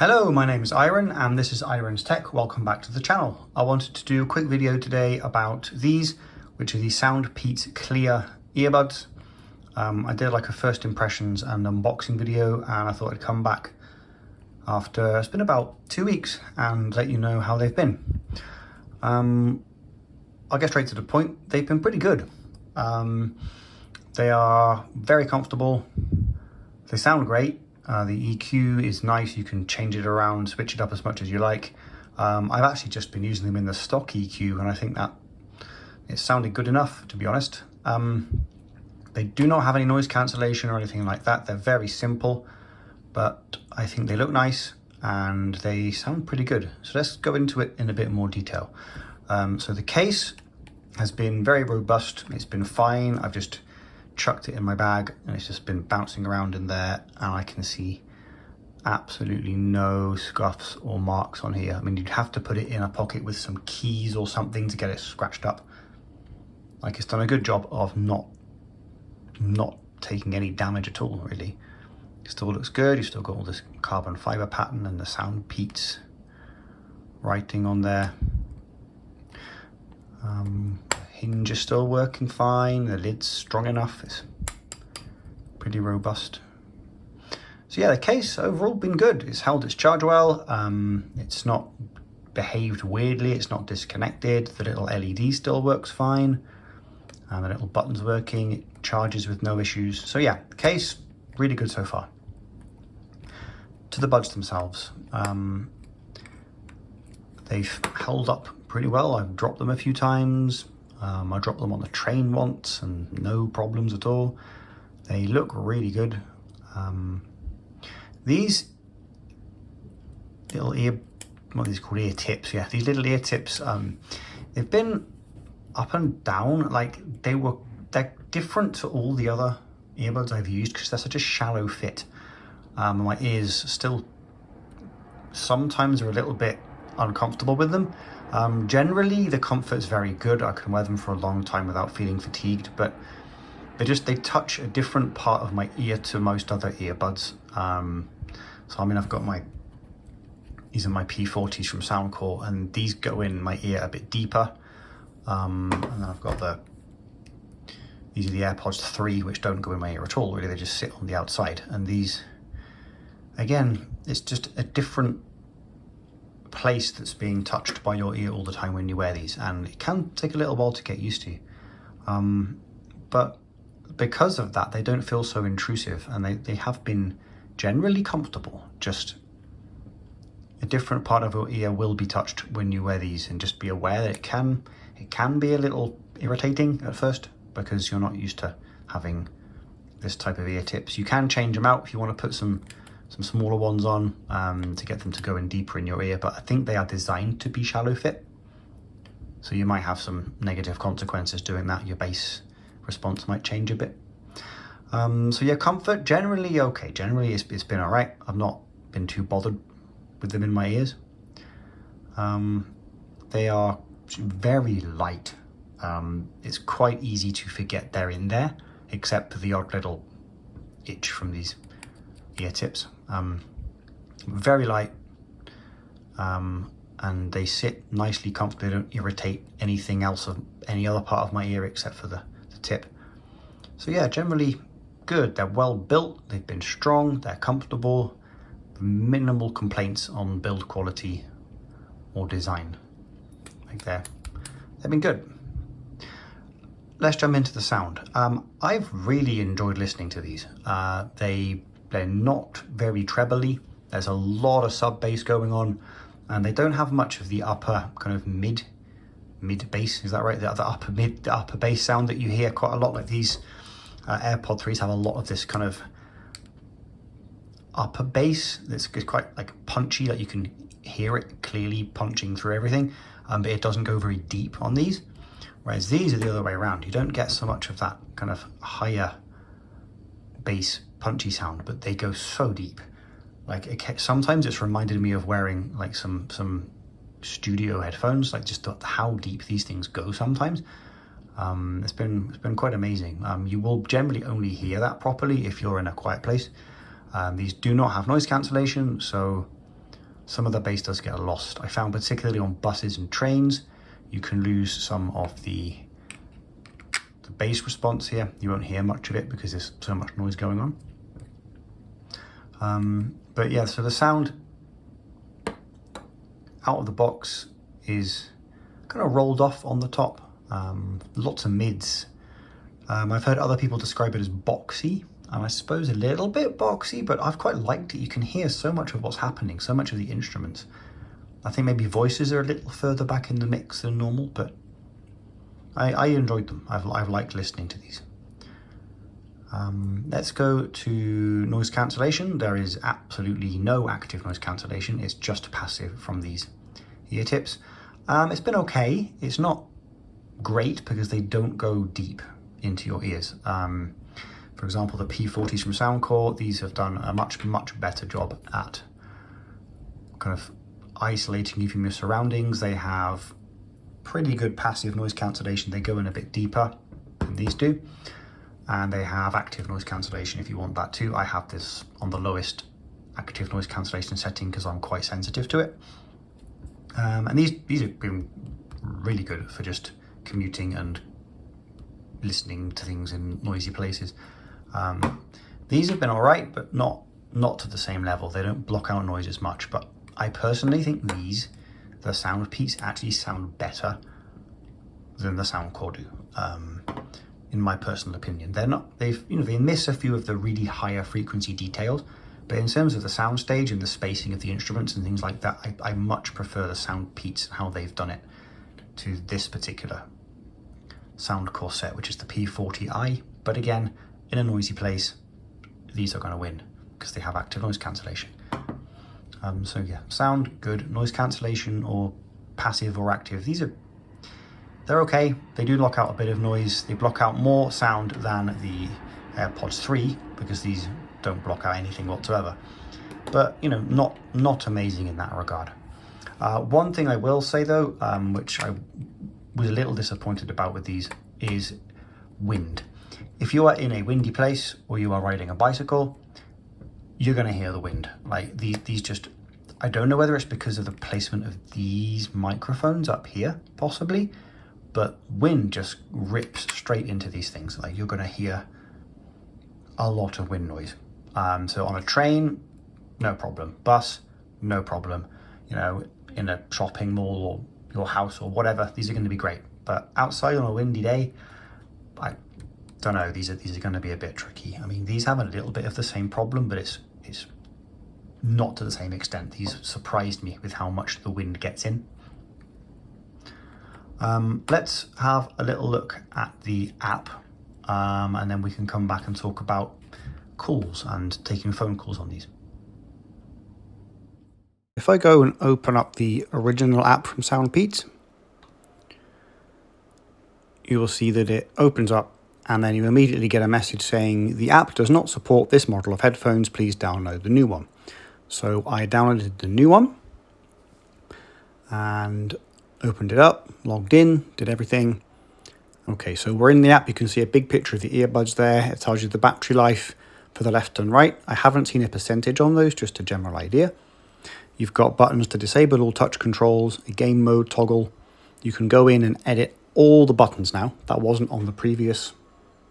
Hello, my name is Iron and this is Iron's Tech. Welcome back to the channel. I wanted to do a quick video today about these, which are the SoundPEATS Clear earbuds. I did like a first impressions and unboxing video, and I thought I'd come back after it's been about 2 weeks and let you know how they've been. I'll get straight to the point. They've been pretty good. They are very comfortable. They sound great. The EQ is nice. You can change it around, switch it up as much as you like. I've actually just been using them in the stock EQ, and I think that it sounded good enough, to be honest. They do not have any noise cancellation or anything like that. They're very simple, but I think they look nice and they sound pretty good. So let's go into it in a bit more detail. So the case has been very robust. It's been fine. I've just chucked it in my bag and it's just been bouncing around in there, and I can see absolutely no scuffs or marks on here. I mean, you'd have to put it in a pocket with some keys or something to get it scratched up. Like, it's done a good job of not taking any damage at all, really. It still looks good. You've still got all this carbon fiber pattern and the SoundPEATS writing on there. Hinge is still working fine. The lid's strong enough. It's pretty robust. So yeah, the case overall been good. It's held its charge well. It's not behaved weirdly. It's not disconnected. The little LED still works fine. And the little button's working. It charges with no issues. So yeah, the case really good so far. To the buds themselves, they've held up pretty well. I've dropped them a few times. I dropped them on the train once and no problems at all. They look really good. These little what are these called? Ear tips. Yeah, these little ear tips, they've been up and down. Like, they're different to all the other earbuds I've used because they're such a shallow fit. My ears still sometimes are a little bit uncomfortable with them. Generally the comfort is very good. I can wear them for a long time without feeling fatigued, but they touch a different part of my ear to most other earbuds. So I mean, I've got these are my P40s from Soundcore, and these go in my ear a bit deeper. And then I've got these are the AirPods 3, which don't go in my ear at all, really. They just sit on the outside. And these, again, it's just a different place that's being touched by your ear all the time when you wear these, and it can take a little while to get used to. But because of that, they don't feel so intrusive, and they have been generally comfortable. Just a different part of your ear will be touched when you wear these, and just be aware that it can be a little irritating at first because you're not used to having this type of ear tips. You can change them out if you want to put some smaller ones on to get them to go in deeper in your ear, but I think they are designed to be shallow fit, so you might have some negative consequences doing that. Your bass response might change a bit. So yeah, comfort generally okay. Generally it's been all right. I've not been too bothered with them in my ears. They are very light. It's quite easy to forget they're in there, except for the odd little itch from these ear tips. Very light, and they sit nicely comfortably. They don't irritate anything else of any other part of my ear except for the tip. So yeah, generally good. They're well built, they've been strong, they're comfortable, minimal complaints on build quality or design. Like they've been good. Let's jump into the sound. I've really enjoyed listening to these. They're not very trebly. There's a lot of sub bass going on, and they don't have much of the upper kind of mid bass. Is that right? The upper bass sound that you hear quite a lot. Like these AirPod 3s have a lot of this kind of upper bass that's quite like punchy. Like you can hear it clearly punching through everything, but it doesn't go very deep on these. Whereas these are the other way around. You don't get so much of that kind of higher bass punchy sound, but they go so deep. Like sometimes it's reminded me of wearing like some studio headphones, like just how deep these things go sometimes. It's been quite amazing. You will generally only hear that properly if you're in a quiet place. These do not have noise cancellation, so some of the bass does get lost. I found particularly on buses and trains, you can lose some of the bass response here. You won't hear much of it because there's so much noise going on. But yeah, so the sound out of the box is kind of rolled off on the top. Lots of mids. I've heard other people describe it as boxy, and I suppose a little bit boxy, but I've quite liked it. You can hear so much of what's happening, so much of the instruments. I think maybe voices are a little further back in the mix than normal, but I enjoyed them. I've liked listening to these. Let's go to noise cancellation. There is absolutely no active noise cancellation. It's just passive from these ear tips. It's been okay. It's not great because they don't go deep into your ears. For example, the P40s from Soundcore, these have done a much better job at kind of isolating you from your surroundings. They have pretty good passive noise cancellation. They go in a bit deeper than these do. And they have active noise cancellation if you want that too. I have this on the lowest active noise cancellation setting because I'm quite sensitive to it. And these have been really good for just commuting and listening to things in noisy places. These have been all right, but not to the same level. They don't block out noise as much, but I personally think the SoundPEATS actually sound better than the Soundcore do. In my personal opinion, they miss a few of the really higher frequency details, but in terms of the soundstage and the spacing of the instruments and things like that, I much prefer the SoundPEATS and how they've done it to this particular Soundcore set, which is the P40i. But again, in a noisy place, these are going to win because they have active noise cancellation. So yeah, sound good, noise cancellation or passive or active. They're okay. They do block out a bit of noise. They block out more sound than the AirPods 3 because these don't block out anything whatsoever. But not amazing in that regard. One thing I will say though, which I was a little disappointed about with these, is wind. If you are in a windy place or you are riding a bicycle, you're going to hear the wind. Like these just, I don't know whether it's because of the placement of these microphones up here, possibly, but wind just rips straight into these things. Like you're going to hear a lot of wind noise. So on a train, no problem. Bus, no problem. In a shopping mall or your house or whatever, these are going to be great. But outside on a windy day, I don't know. These are going to be a bit tricky. I mean, these have a little bit of the same problem, but it's not to the same extent. These surprised me with how much the wind gets in. Let's have a little look at the app, and then we can come back and talk about calls and taking phone calls on these. If I go and open up the original app from SoundPEATS, you will see that it opens up and then you immediately get a message saying the app does not support this model of headphones, please download the new one. So I downloaded the new one and opened it up, logged in, did everything. Okay, so we're in the app. You can see a big picture of the earbuds there. It tells you the battery life for the left and right. I haven't seen a percentage on those, just a general idea. You've got buttons to disable all touch controls, a game mode toggle. You can go in and edit all the buttons now. That wasn't on the previous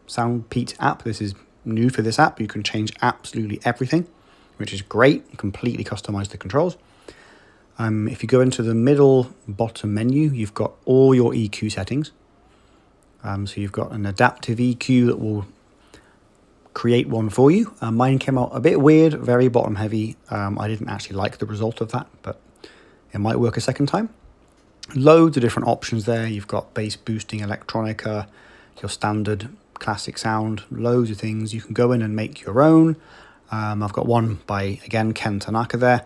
SoundPEATS app. This is new for this app. You can change absolutely everything, which is great. You completely customize the controls. If you go into the middle bottom menu, you've got all your EQ settings. So you've got an adaptive EQ that will create one for you. Mine came out a bit weird, very bottom heavy. I didn't actually like the result of that, but it might work a second time. Loads of different options there. You've got bass boosting, electronica, your standard classic sound, loads of things. You can go in and make your own. I've got one by, again, Ken Tanaka there.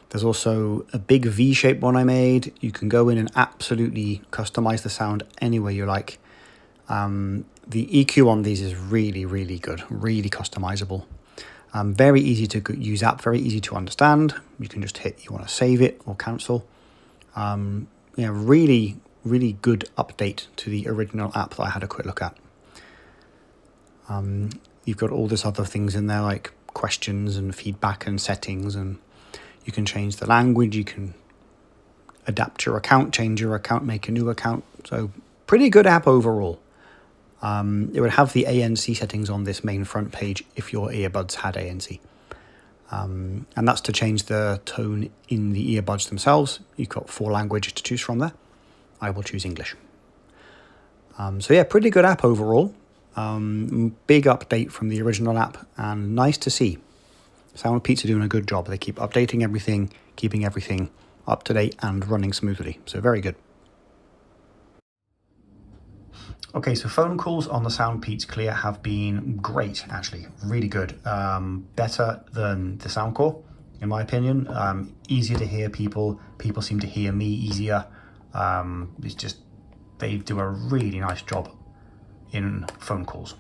There's also a big V-shaped one I made. You can go in and absolutely customize the sound any way you like. The EQ on these is really, really good, really customizable. Very easy to use app, very easy to understand. You can just hit, you want to save it or cancel. Really, really good update to the original app that I had a quick look at. You've got all this other things in there like questions and feedback and settings, and You can change the language, you can adapt your account, change your account, make a new account. So pretty good app overall. It would have the ANC settings on this main front page if your earbuds had ANC. And that's to change the tone in the earbuds themselves. You've got 4 languages to choose from there. I will choose English. So yeah, pretty good app overall. Big update from the original app, and nice to see. SoundPEATS are doing a good job. They keep updating everything, keeping everything up to date and running smoothly. So very good. Okay, so phone calls on the SoundPEATS Clear have been great, actually. Really good. Better than the Soundcore, in my opinion. Easier to hear people. People seem to hear me easier. It's just, they do a really nice job in phone calls.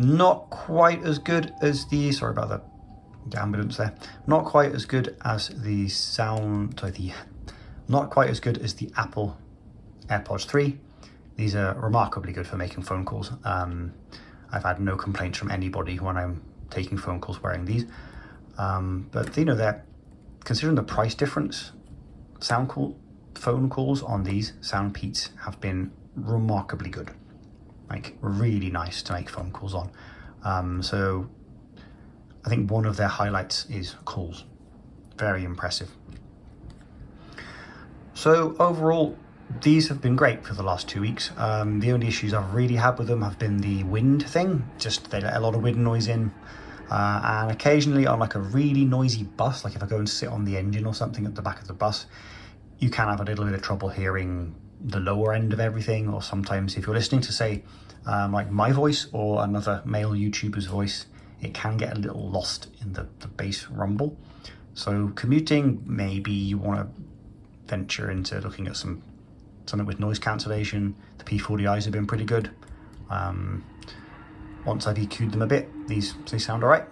Not quite as good as the, sorry about the ambulance there. Not quite as good as the not quite as good as the Apple AirPods 3. These are remarkably good for making phone calls. I've had no complaints from anybody when I'm taking phone calls wearing these. But you know, they're, considering the price difference, phone calls on these SoundPEATS have been remarkably good. Like really nice to make phone calls on. So I think one of their highlights is calls. Very impressive. So overall, these have been great for the last 2 weeks. The only issues I've really had with them have been the wind thing. Just they let a lot of wind noise in. And occasionally on like a really noisy bus, like if I go and sit on the engine or something at the back of the bus, you can have a little bit of trouble hearing the lower end of everything. Or sometimes if you're listening to, say, like my voice or another male YouTuber's voice, it can get a little lost in the bass rumble. So commuting, maybe you want to venture into looking at something with noise cancellation. The P40Is have been pretty good. Once I've EQ'd them a bit, they sound all right.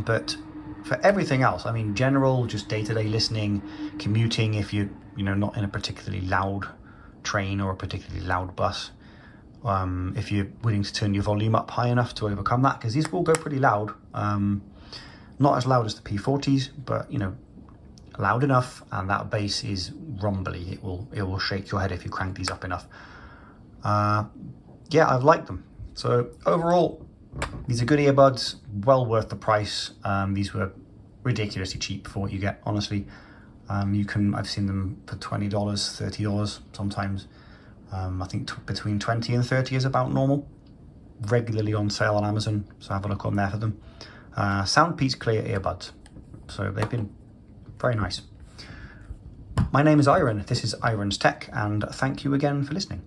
But for everything else, I mean, general, just day-to-day listening, commuting, if you're not in a particularly loud train or a particularly loud bus, if you're willing to turn your volume up high enough to overcome that, because these will go pretty loud. Not as loud as the P40s, but loud enough, and that bass is rumbly. It will shake your head if you crank these up enough. Yeah, I've liked them. So overall, these are good earbuds, well worth the price. These were ridiculously cheap for what you get, honestly. I've seen them for $20, $30 sometimes. I think between 20 and 30 is about normal. Regularly on sale on Amazon, so have a look on there for them. SoundPEATS Clear earbuds. So they've been very nice. My name is Iron. This is Iron's Tech, and thank you again for listening.